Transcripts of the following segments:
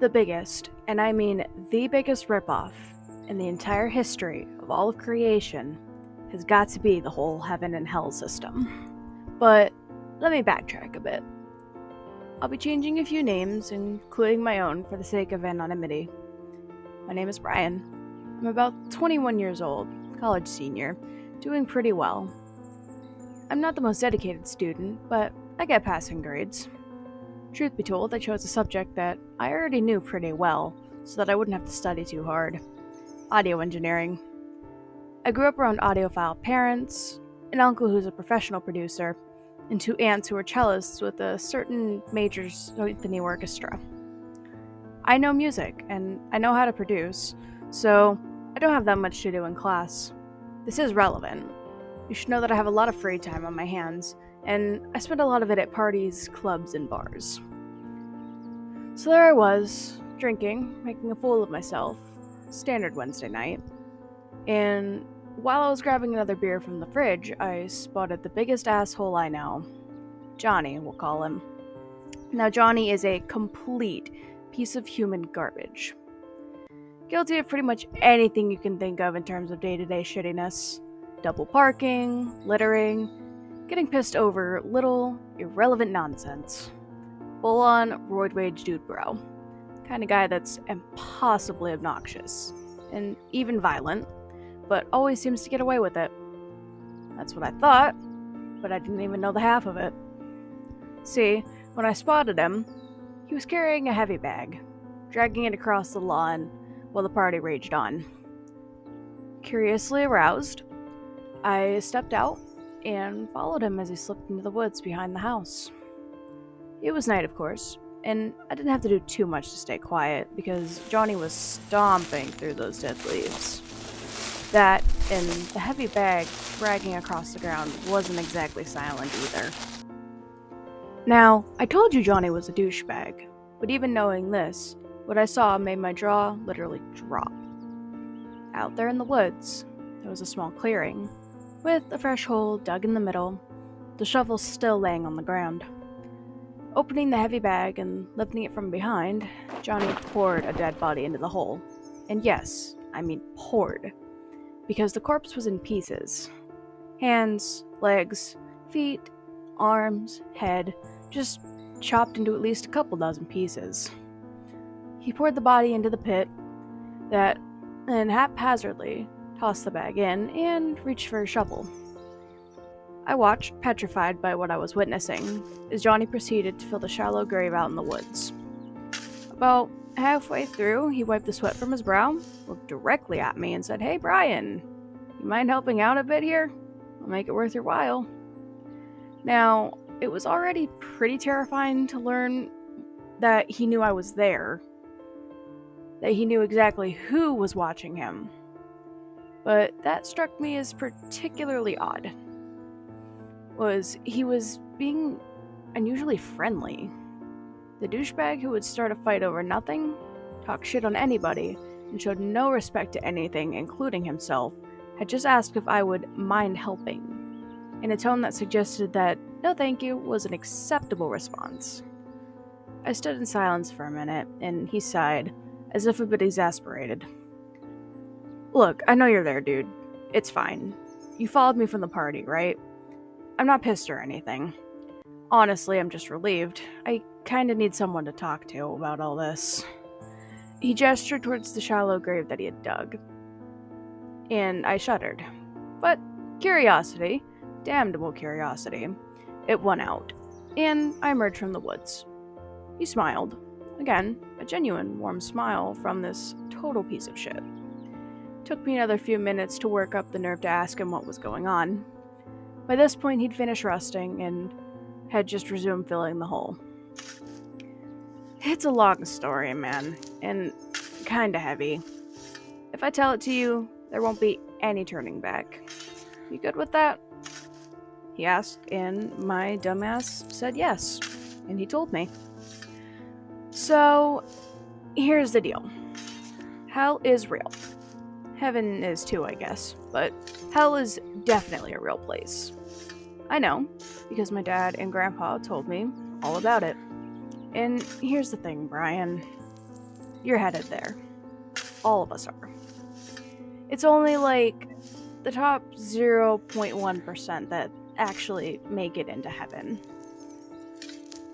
The biggest, and I mean the biggest ripoff in the entire history of all of creation has got to be the whole heaven and hell system. But let me backtrack a bit. I'll be changing a few names, including my own, for the sake of anonymity. My name is Brian. I'm about 21 years old, college senior, doing pretty well. I'm not the most dedicated student, but I get passing grades. Truth be told, I chose a subject that I already knew pretty well, so that I wouldn't have to study too hard: audio engineering. I grew up around audiophile parents, an uncle who's a professional producer, and two aunts who are cellists with a certain major symphony orchestra. I know music, and I know how to produce, so I don't have that much to do in class. This is relevant. You should know that I have a lot of free time on my hands, and I spend a lot of it at parties, clubs, and bars. So there I was, drinking, making a fool of myself, standard Wednesday night, and while I was grabbing another beer from the fridge, I spotted the biggest asshole I know. Johnny, we'll call him. Now, Johnny is a complete piece of human garbage. Guilty of pretty much anything you can think of in terms of day-to-day shittiness. Double parking, littering, getting pissed over little, irrelevant nonsense. Full-on roid rage dude bro. Kind of guy that's impossibly obnoxious, and even violent, but always seems to get away with it. That's what I thought, but I didn't even know the half of it. See, when I spotted him, he was carrying a heavy bag, dragging it across the lawn while the party raged on. Curiously aroused, I stepped out and followed him as he slipped into the woods behind the house. It was night, of course, and I didn't have to do too much to stay quiet because Johnny was stomping through those dead leaves. That, and the heavy bag dragging across the ground, wasn't exactly silent either. Now, I told you Johnny was a douchebag, but even knowing this, what I saw made my jaw literally drop. Out there in the woods, there was a small clearing, with a fresh hole dug in the middle, the shovel still laying on the ground. Opening the heavy bag and lifting it from behind, Johnny poured a dead body into the hole. And yes, I mean poured, because the corpse was in pieces. Hands, legs, feet, arms, head, just chopped into at least a couple dozen pieces. He poured the body into the pit, that then haphazardly tossed the bag in and reached for a shovel. I watched, petrified by what I was witnessing, as Johnny proceeded to fill the shallow grave out in the woods. About halfway through, he wiped the sweat from his brow, looked directly at me, and said, "Hey, Brian, you mind helping out a bit here? I'll make it worth your while." Now, it was already pretty terrifying to learn that he knew I was there, that he knew exactly who was watching him. But that struck me as particularly odd. He was being unusually friendly. The douchebag who would start a fight over nothing, talk shit on anybody, and showed no respect to anything, including himself, had just asked if I would mind helping, in a tone that suggested that no thank you was an acceptable response. I stood in silence for a minute, and he sighed, as if a bit exasperated. "Look, I know you're there, dude. It's fine. You followed me from the party, right? I'm not pissed or anything. Honestly, I'm just relieved. I kinda need someone to talk to about all this." He gestured towards the shallow grave that he had dug, and I shuddered. But curiosity, damnable curiosity, it won out, and I emerged from the woods. He smiled. Again, a genuine, warm smile from this total piece of shit. Took me another few minutes to work up the nerve to ask him what was going on. By this point, he'd finished resting and had just resumed filling the hole. It's a long story, man, and kinda heavy. If I tell it to you, there won't be any turning back. You good with that? He asked, and my dumbass said yes, and he told me. So, here's the deal. Hell is real. Heaven is too, I guess, but hell is definitely a real place. I know, because my dad and grandpa told me all about it. And here's the thing, Brian. you're headed there. All of us are. It's only like the top 0.1% that actually make it into heaven.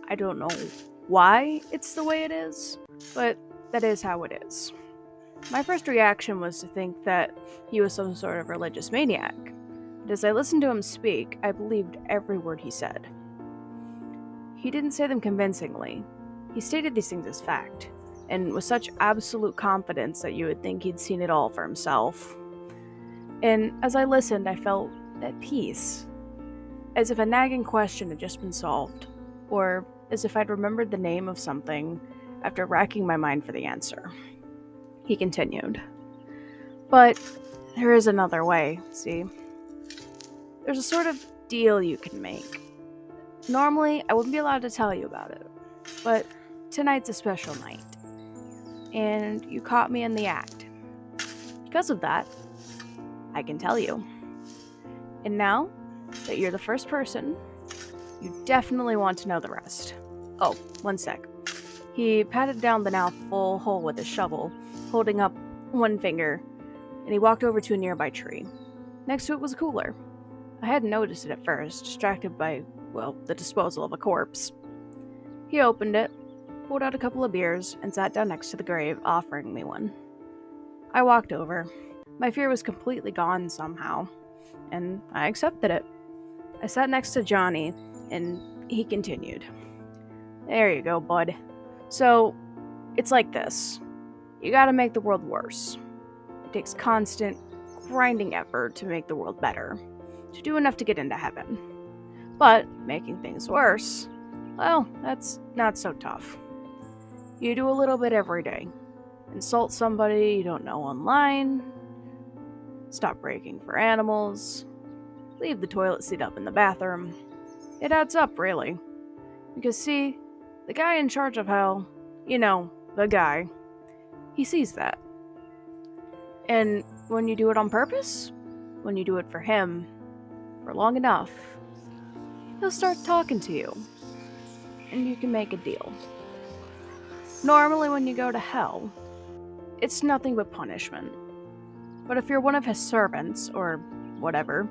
I don't know why it's the way it is, but that is how it is. My first reaction was to think that he was some sort of religious maniac, but as I listened to him speak, I believed every word he said. He didn't say them convincingly. He stated these things as fact, and with such absolute confidence that you would think he'd seen it all for himself. And as I listened, I felt at peace, as if a nagging question had just been solved, or as if I'd remembered the name of something after racking my mind for the answer. He continued. But there is another way, see? There's a sort of deal you can make. Normally, I wouldn't be allowed to tell you about it, but tonight's a special night, and you caught me in the act. Because of that, I can tell you. And now that you're the first person, you definitely want to know the rest. Oh, one sec. He patted down the now full hole with his shovel, holding up one finger, and he walked over to a nearby tree. Next to it was a cooler. I hadn't noticed it at first, distracted by, well, the disposal of a corpse. He opened it, pulled out a couple of beers, and sat down next to the grave, offering me one. I walked over. My fear was completely gone somehow, and I accepted it. I sat next to Johnny, and he continued. There you go, bud. So, it's like this. You gotta make the world worse. It takes constant, grinding effort to make the world better, to do enough to get into heaven. But making things worse, well, that's not so tough. You do a little bit every day. Insult somebody you don't know online, stop breaking for animals, leave the toilet seat up in the bathroom. It adds up, really. Because see, the guy in charge of hell, the guy, he sees that. And when you do it on purpose, when you do it for him, for long enough, he'll start talking to you, and you can make a deal. Normally when you go to hell, it's nothing but punishment. But if you're one of his servants, or whatever,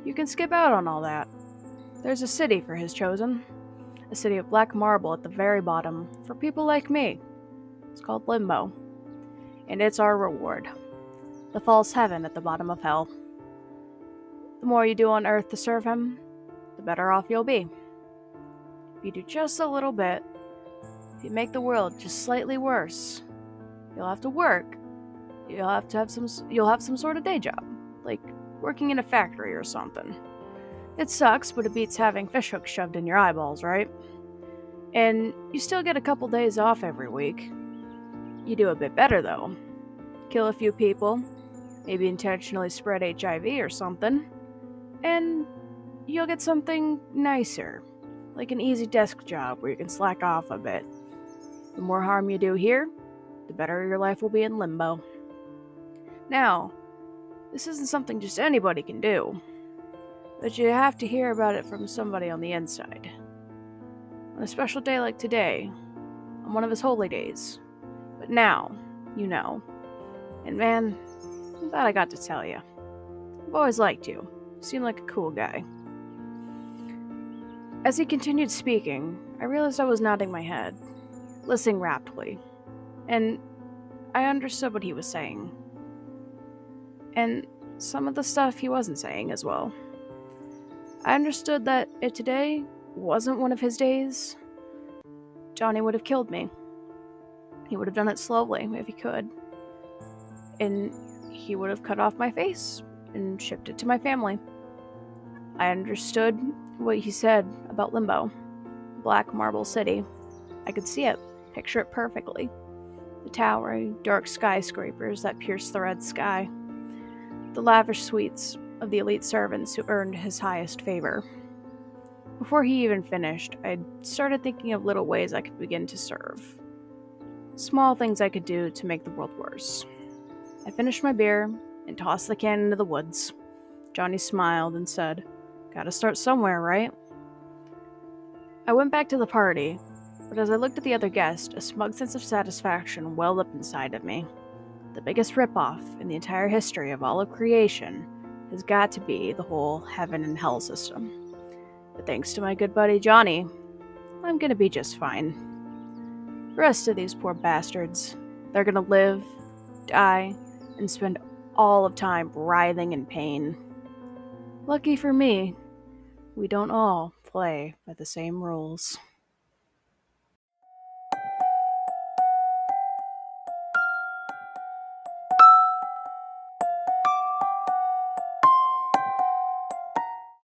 you can skip out on all that. There's a city for his chosen. A city of black marble at the very bottom, for people like me. It's called Limbo. And it's our reward. The false heaven at the bottom of hell. The more you do on earth to serve him, the better off you'll be. If you do just a little bit, if you make the world just slightly worse, you'll have to work. You'll have some sort of day job, like working in a factory or something. It sucks, but it beats having fishhooks shoved in your eyeballs, right? And you still get a couple days off every week. You do a bit better, though. Kill a few people, maybe intentionally spread HIV or something, and you'll get something nicer, like an easy desk job where you can slack off a bit. The more harm you do here, the better your life will be in Limbo. Now, this isn't something just anybody can do, but you have to hear about it from somebody on the inside. On a special day like today, on one of his holy days. But now, you know. And man, I'm glad I got to tell you. I've always liked you. You seem like a cool guy. As he continued speaking, I realized I was nodding my head, listening raptly, and I understood what he was saying. And some of the stuff he wasn't saying as well. I understood that if today wasn't one of his days, Johnny would have killed me. He would have done it slowly if he could. And he would have cut off my face and shipped it to my family. I understood what he said about Limbo. Black marble city. I could see it, picture it perfectly. The towering, dark skyscrapers that pierce the red sky. The lavish suites of the elite servants who earned his highest favor. Before he even finished, I started thinking of little ways I could begin to serve. Small things I could do to make the world worse. I finished my beer and tossed the can into the woods. Johnny smiled and said, "Gotta start somewhere, right?" I went back to the party, But as I looked at the other guest, a smug sense of satisfaction welled up inside of me. The biggest ripoff in the entire history of all of creation has got to be the whole heaven and hell system. But thanks to my good buddy Johnny, I'm gonna be just fine. The rest of these poor bastards, they're gonna live, die, and spend all of time writhing in pain. Lucky for me, we don't all play by the same rules.